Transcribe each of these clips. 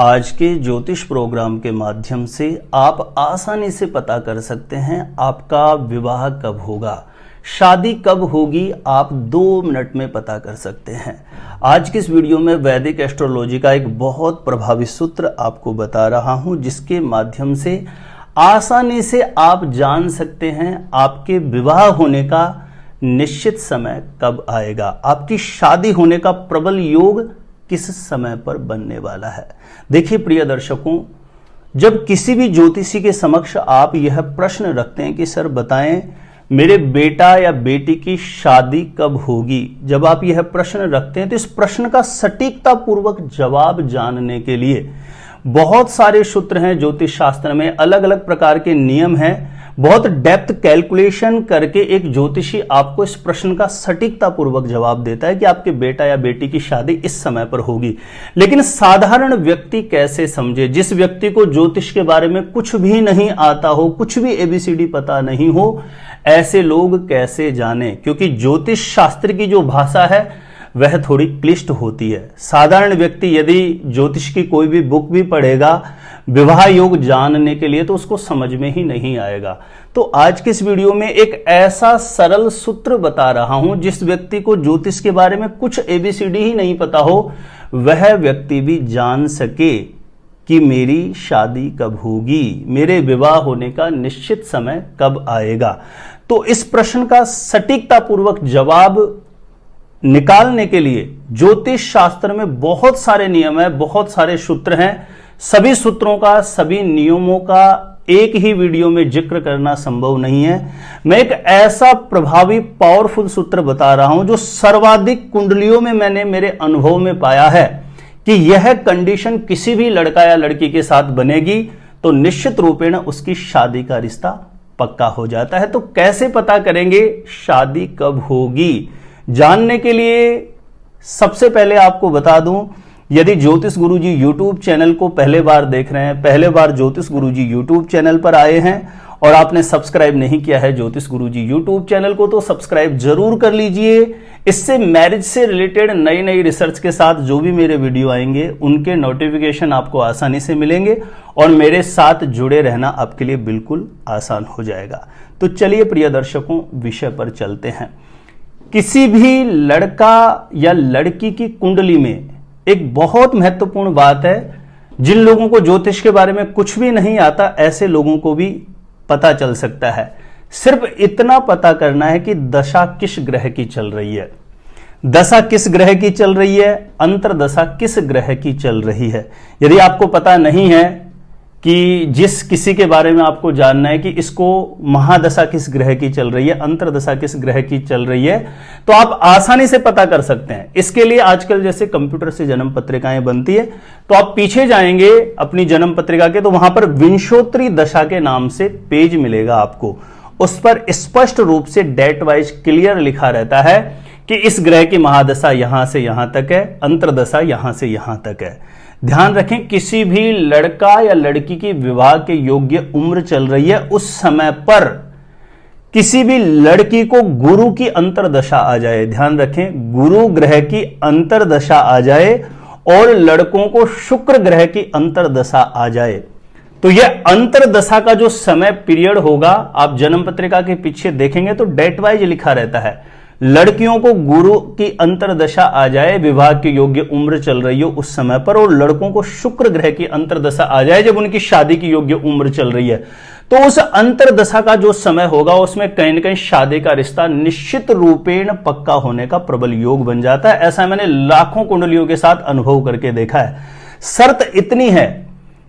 आज के ज्योतिष प्रोग्राम के माध्यम से आप आसानी से पता कर सकते हैं आपका विवाह कब होगा, शादी कब होगी, आप 2 मिनट में पता कर सकते हैं। आज की इस वीडियो में वैदिक एस्ट्रोलॉजी का एक बहुत प्रभावी सूत्र आपको बता रहा हूं, जिसके माध्यम से आसानी से आप जान सकते हैं आपके विवाह होने का निश्चित समय कब आएगा, आपकी शादी होने का प्रबल योग किस समय पर बनने वाला है। देखिए प्रिय दर्शकों, जब किसी भी ज्योतिषी के समक्ष आप यह प्रश्न रखते हैं कि सर बताएं मेरे बेटा या बेटी की शादी कब होगी, जब आप यह प्रश्न रखते हैं तो इस प्रश्न का सटीकता पूर्वक जवाब जानने के लिए बहुत सारे सूत्र हैं ज्योतिष शास्त्र में, अलग अलग प्रकार के नियम हैं। बहुत डेप्थ कैलकुलेशन करके एक ज्योतिषी आपको इस प्रश्न का सटीकता पूर्वक जवाब देता है कि आपके बेटा या बेटी की शादी इस समय पर होगी। लेकिन साधारण व्यक्ति कैसे समझे, जिस व्यक्ति को ज्योतिष के बारे में कुछ भी नहीं आता हो, कुछ भी एबीसीडी पता नहीं हो, ऐसे लोग कैसे जाने, क्योंकि ज्योतिष शास्त्र की जो भाषा है वह थोड़ी क्लिष्ट होती है। साधारण व्यक्ति यदि ज्योतिष की कोई भी बुक भी पढ़ेगा विवाह योग जानने के लिए तो उसको समझ में ही नहीं आएगा। तो आज के इस वीडियो में एक ऐसा सरल सूत्र बता रहा हूं, जिस व्यक्ति को ज्योतिष के बारे में कुछ एबीसीडी ही नहीं पता हो वह व्यक्ति भी जान सके कि मेरी शादी कब होगी, मेरे विवाह होने का निश्चित समय कब आएगा। तो इस प्रश्न का सटीकता पूर्वक जवाब निकालने के लिए ज्योतिष शास्त्र में बहुत सारे नियम है, बहुत सारे सूत्र हैं। सभी सूत्रों का, सभी नियमों का एक ही वीडियो में जिक्र करना संभव नहीं है। मैं एक ऐसा प्रभावी पावरफुल सूत्र बता रहा हूं जो सर्वाधिक कुंडलियों में मैंने मेरे अनुभव में पाया है कि यह कंडीशन किसी भी लड़का या लड़की के साथ बनेगी तो निश्चित रूपेण उसकी शादी का रिश्ता पक्का हो जाता है। तो कैसे पता करेंगे शादी कब होगी, जानने के लिए सबसे पहले आपको बता दूं, यदि ज्योतिष गुरुजी यूट्यूब चैनल को पहले बार देख रहे हैं, पहले बार ज्योतिष गुरुजी यूट्यूब चैनल पर आए हैं और आपने सब्सक्राइब नहीं किया है ज्योतिष गुरुजी यूट्यूब चैनल को, तो सब्सक्राइब जरूर कर लीजिए। इससे मैरिज से रिलेटेड नई नई रिसर्च के साथ जो भी मेरे वीडियो आएंगे उनके नोटिफिकेशन आपको आसानी से मिलेंगे और मेरे साथ जुड़े रहना आपके लिए बिल्कुल आसान हो जाएगा। तो चलिए प्रिय दर्शकों, विषय पर चलते हैं। किसी भी लड़का या लड़की की कुंडली में एक बहुत महत्वपूर्ण बात है, जिन लोगों को ज्योतिष के बारे में कुछ भी नहीं आता ऐसे लोगों को भी पता चल सकता है। सिर्फ इतना पता करना है कि दशा किस ग्रह की चल रही है, दशा किस ग्रह की चल रही है, अंतर्दशा किस ग्रह की चल रही है। यदि आपको पता नहीं है कि जिस किसी के बारे में आपको जानना है कि इसको महादशा किस ग्रह की चल रही है, अंतर्दशा किस ग्रह की चल रही है, तो आप आसानी से पता कर सकते हैं। इसके लिए आजकल जैसे कंप्यूटर से जन्म पत्रिकाएं बनती है, तो आप पीछे जाएंगे अपनी जन्म पत्रिका के, तो वहां पर विंशोत्तरी दशा के नाम से पेज मिलेगा आपको। उस पर स्पष्ट रूप से डेट वाइज क्लियर लिखा रहता है कि इस ग्रह की महादशा यहां से यहां तक है, अंतर्दशा यहां से यहां तक है। ध्यान रखें, किसी भी लड़का या लड़की की विवाह के योग्य उम्र चल रही है, उस समय पर किसी भी लड़की को गुरु की अंतर्दशा आ जाए, ध्यान रखें गुरु ग्रह की अंतर्दशा आ जाए और लड़कों को शुक्र ग्रह की अंतर्दशा आ जाए, तो यह अंतर्दशा का जो समय पीरियड होगा, आप जन्म पत्रिका के पीछे देखेंगे तो डेट वाइज लिखा रहता है। लड़कियों को गुरु की अंतर्दशा आ जाए, विवाह की योग्य उम्र चल रही हो उस समय पर, और लड़कों को शुक्र ग्रह की अंतर्दशा आ जाए जब उनकी शादी की योग्य उम्र चल रही है, तो उस अंतर्दशा का जो समय होगा उसमें कहीं न कहीं शादी का रिश्ता निश्चित रूपेण पक्का होने का प्रबल योग बन जाता है। ऐसा मैंने लाखों कुंडलियों के साथ अनुभव करके देखा है। शर्त इतनी है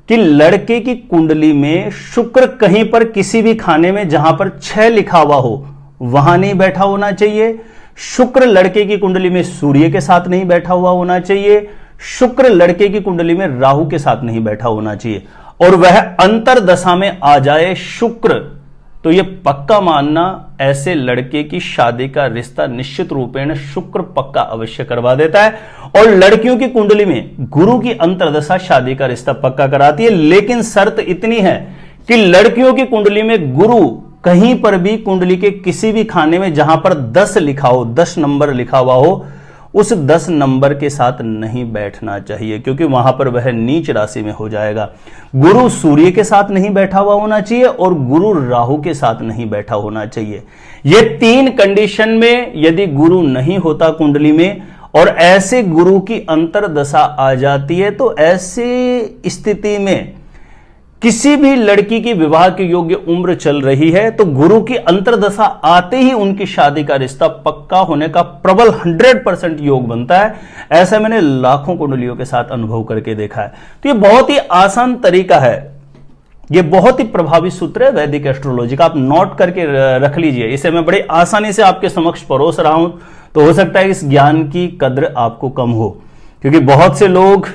कि लड़के की कुंडली में शुक्र कहीं पर किसी भी खाने में जहां पर 6 लिखा हुआ हो वहां नहीं बैठा होना चाहिए। शुक्र लड़के की कुंडली में सूर्य के साथ नहीं बैठा हुआ होना चाहिए। शुक्र लड़के की कुंडली में राहु के साथ नहीं बैठा होना चाहिए, और वह अंतर्दशा में आ जाए शुक्र, तो यह पक्का मानना ऐसे लड़के की शादी का रिश्ता निश्चित रूपेण शुक्र पक्का अवश्य करवा देता है। और लड़कियों की कुंडली में गुरु की अंतर्दशा शादी का रिश्ता पक्का कराती है। लेकिन शर्त इतनी है कि लड़कियों की कुंडली में गुरु कहीं पर भी कुंडली के किसी भी खाने में जहां पर 10 लिखा हो, 10 नंबर लिखा हुआ हो, उस 10 नंबर के साथ नहीं बैठना चाहिए, क्योंकि वहां पर वह नीच राशि में हो जाएगा। गुरु सूर्य के साथ नहीं बैठा हुआ होना चाहिए और गुरु राहु के साथ नहीं बैठा होना चाहिए। ये 3 कंडीशन में यदि गुरु नहीं होता कुंडली में और ऐसे गुरु की अंतर्दशा आ जाती है, तो ऐसी स्थिति में किसी भी लड़की की विवाह की योग्य उम्र चल रही है तो गुरु की अंतर्दशा आते ही उनकी शादी का रिश्ता पक्का होने का प्रबल 100% योग बनता है। ऐसा मैंने लाखों कुंडलियों के साथ अनुभव करके देखा है। तो ये बहुत ही आसान तरीका है, ये बहुत ही प्रभावी सूत्र है वैदिक एस्ट्रोलॉजी का, आप नोट करके रख लीजिए। इसे मैं बड़ी आसानी से आपके समक्ष परोस रहा हूं, तो हो सकता है इस ज्ञान की कद्र आपको कम हो, क्योंकि बहुत से लोग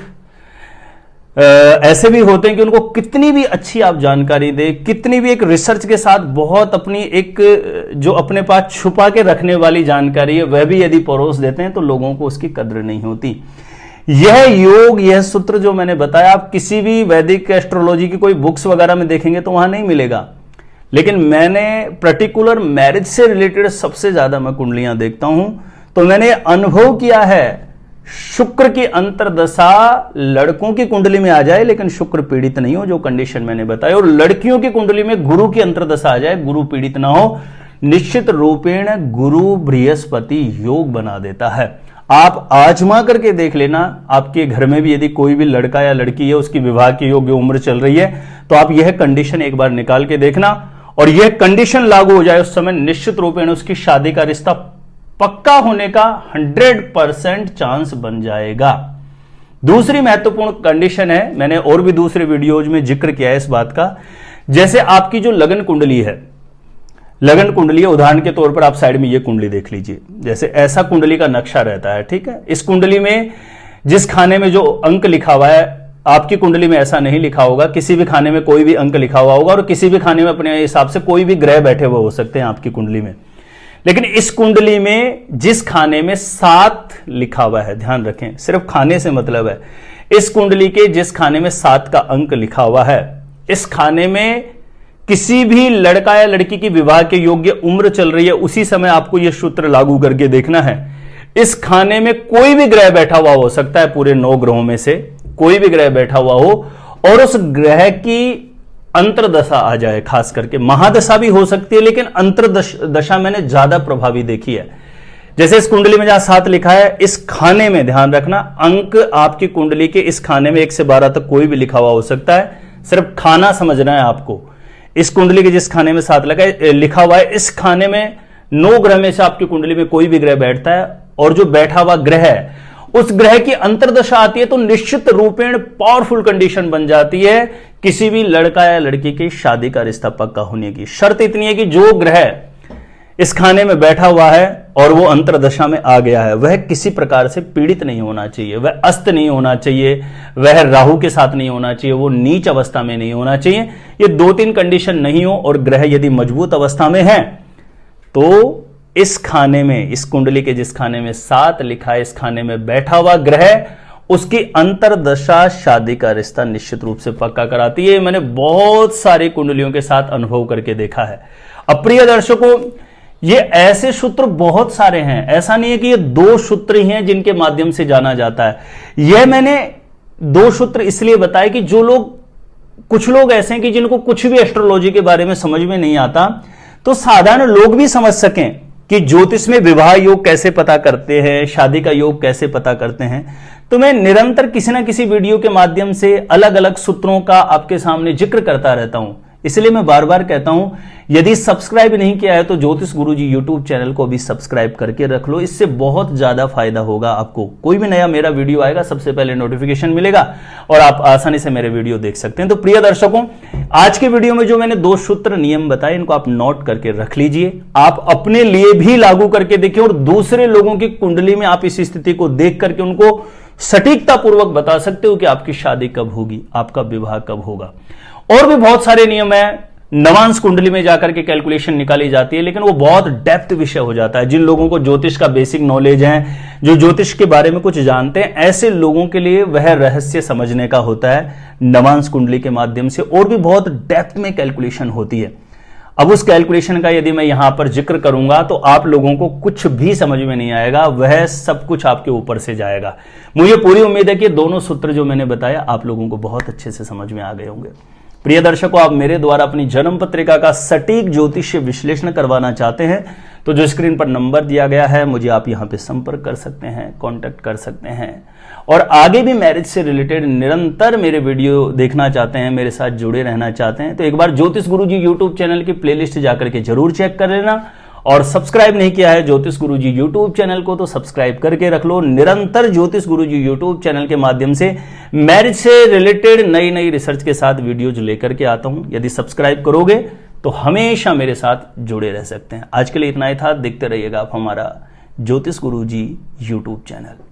ऐसे भी होते हैं कि उनको कितनी भी अच्छी आप जानकारी दे, कितनी भी एक रिसर्च के साथ बहुत अपनी एक जो अपने पास छुपा के रखने वाली जानकारी है वह भी यदि परोस देते हैं तो लोगों को उसकी कद्र नहीं होती। यह योग, यह सूत्र जो मैंने बताया, आप किसी भी वैदिक एस्ट्रोलॉजी की कोई बुक्स वगैरह में देखेंगे तो वहां नहीं मिलेगा, लेकिन मैंने पर्टिकुलर मैरिज से रिलेटेड सबसे ज्यादा मैं कुंडलियां देखता हूं, तो मैंने अनुभव किया है शुक्र की अंतर्दशा लड़कों की कुंडली में आ जाए लेकिन शुक्र पीड़ित नहीं हो, जो कंडीशन मैंने बताई, और लड़कियों की कुंडली में गुरु की अंतर्दशा आ जाए, गुरु पीड़ित ना हो, निश्चित रूपेण गुरु बृहस्पति योग बना देता है। आप आजमा करके देख लेना, आपके घर में भी यदि कोई भी लड़का या लड़की है उसकी विवाह की योग्य उम्र चल रही है तो आप यह कंडीशन एक बार निकाल के देखना, और यह कंडीशन लागू हो जाए उस समय निश्चित रूपेण उसकी शादी का रिश्ता पक्का होने का 100% चांस बन जाएगा। दूसरी महत्वपूर्ण कंडीशन है, मैंने और भी दूसरे वीडियोज में जिक्र किया है इस बात का, जैसे आपकी जो लगन कुंडली है, लगन कुंडली है, उदाहरण के तौर पर आप साइड में ये कुंडली देख लीजिए, जैसे ऐसा कुंडली का नक्शा रहता है, ठीक है। इस कुंडली में जिस खाने में जो अंक लिखा हुआ है, आपकी कुंडली में ऐसा नहीं लिखा होगा, किसी भी खाने में कोई भी अंक लिखा हुआ होगा और किसी भी खाने में अपने हिसाब से कोई भी ग्रह बैठे हुए हो सकते हैं आपकी कुंडली में, लेकिन इस कुंडली में जिस खाने में 7 लिखा हुआ है, ध्यान रखें, सिर्फ खाने से मतलब है, इस कुंडली के जिस खाने में 7 का अंक लिखा हुआ है, इस खाने में किसी भी लड़का या लड़की की विवाह के योग्य उम्र चल रही है, उसी समय आपको यह सूत्र लागू करके देखना है। इस खाने में कोई भी ग्रह बैठा हुआ हो सकता है, पूरे 9 ग्रहों में से कोई भी ग्रह बैठा हुआ हो, और उस ग्रह की अंतर्दशा आ जाए, खास करके महादशा भी हो सकती है, लेकिन अंतर्दशा मैंने ज्यादा प्रभावी देखी है। जैसे इस कुंडली में जहां 7 लिखा है, इस खाने में ध्यान रखना, अंक आपकी कुंडली के इस खाने में 1 से 12 तक कोई भी लिखा हुआ हो सकता है, सिर्फ खाना समझना है आपको। इस कुंडली के जिस खाने में 7 लिखा हुआ है, इस खाने में 9 ग्रह में से आपकी कुंडली में कोई भी ग्रह बैठता है, और जो बैठा हुआ ग्रह है उस ग्रह की अंतर्दशा आती है तो निश्चित रूपेण पावरफुल कंडीशन बन जाती है किसी भी लड़का या लड़की की शादी का रिश्ता पक्का होने की। शर्त इतनी है कि जो ग्रह इस खाने में बैठा हुआ है और वो अंतर्दशा में आ गया है, वह किसी प्रकार से पीड़ित नहीं होना चाहिए, वह अस्त नहीं होना चाहिए, वह राहु के साथ नहीं होना चाहिए, वो नीच अवस्था में नहीं होना चाहिए। ये 2-3 कंडीशन नहीं हो और ग्रह यदि मजबूत अवस्था में है तो इस खाने में, इस कुंडली के जिस खाने में 7 लिखा है, इस खाने में बैठा हुआ ग्रह, उसकी अंतर्दशा शादी का रिश्ता निश्चित रूप से पक्का कराती है। मैंने बहुत सारी कुंडलियों के साथ अनुभव करके देखा है। अब प्रिय दर्शकों, ये ऐसे सूत्र बहुत सारे हैं, ऐसा नहीं है कि ये 2 सूत्र ही हैं जिनके माध्यम से जाना जाता है। यह मैंने 2 सूत्र इसलिए बताए कि जो लोग, कुछ लोग ऐसे हैं कि जिनको कुछ भी एस्ट्रोलॉजी के बारे में समझ में नहीं आता, तो साधारण लोग भी समझ सकें कि ज्योतिष में विवाह योग कैसे पता करते हैं, शादी का योग कैसे पता करते हैं। तो मैं निरंतर किसी ना किसी वीडियो के माध्यम से अलग अलग सूत्रों का आपके सामने जिक्र करता रहता हूं। इसलिए मैं बार बार कहता हूं, यदि सब्सक्राइब नहीं किया है तो ज्योतिष गुरुजी यूट्यूब चैनल को भी सब्सक्राइब करके रख लो, इससे बहुत ज्यादा फायदा होगा आपको। कोई भी नया मेरा वीडियो आएगा सबसे पहले नोटिफिकेशन मिलेगा और आप आसानी से मेरे वीडियो देख सकते हैं। तो प्रिय दर्शकों, आज के वीडियो में जो मैंने 2 सूत्र नियम बताए, इनको आप नोट करके रख लीजिए, आप अपने लिए भी लागू करके देखिए और दूसरे लोगों की कुंडली में आप इस स्थिति को देख करके उनको सटीकता पूर्वक बता सकते हो कि आपकी शादी कब होगी, आपका विवाह कब होगा। और भी बहुत सारे नियम है, नवांश कुंडली में जाकर के कैलकुलेशन निकाली जाती है, लेकिन वो बहुत डेप्थ विषय हो जाता है। जिन लोगों को ज्योतिष का बेसिक नॉलेज है, जो ज्योतिष के बारे में कुछ जानते हैं, ऐसे लोगों के लिए वह रहस्य समझने का होता है नवांश कुंडली के माध्यम से, और भी बहुत डेप्थ में कैलकुलेशन होती है। अब उस कैलकुलेशन का यदि मैं यहां पर जिक्र करूंगा तो आप लोगों को कुछ भी समझ में नहीं आएगा, वह सब कुछ आपके ऊपर से जाएगा। मुझे पूरी उम्मीद है कि दोनों सूत्र जो मैंने बताया आप लोगों को बहुत अच्छे से समझ में आ गए होंगे। प्रिय दर्शकों, आप मेरे द्वारा अपनी जन्म पत्रिका का सटीक ज्योतिषीय विश्लेषण करवाना चाहते हैं तो जो स्क्रीन पर नंबर दिया गया है मुझे आप यहां पे संपर्क कर सकते हैं, कांटेक्ट कर सकते हैं। और आगे भी मैरिज से रिलेटेड निरंतर मेरे वीडियो देखना चाहते हैं, मेरे साथ जुड़े रहना चाहते हैं तो एक बार ज्योतिष गुरुजी यूट्यूब चैनल की प्लेलिस्ट जाकर के जरूर चेक कर लेना। और सब्सक्राइब नहीं किया है ज्योतिष गुरुजी यूट्यूब चैनल को तो सब्सक्राइब करके रख लो। निरंतर ज्योतिष गुरुजी यूट्यूब चैनल के माध्यम से मैरिज से रिलेटेड नई नई रिसर्च के साथ वीडियोज लेकर के आता हूं। यदि सब्सक्राइब करोगे तो हमेशा मेरे साथ जुड़े रह सकते हैं। आज के लिए इतना ही था। देखते रहिएगा आप हमारा ज्योतिष गुरुजी यूट्यूब चैनल।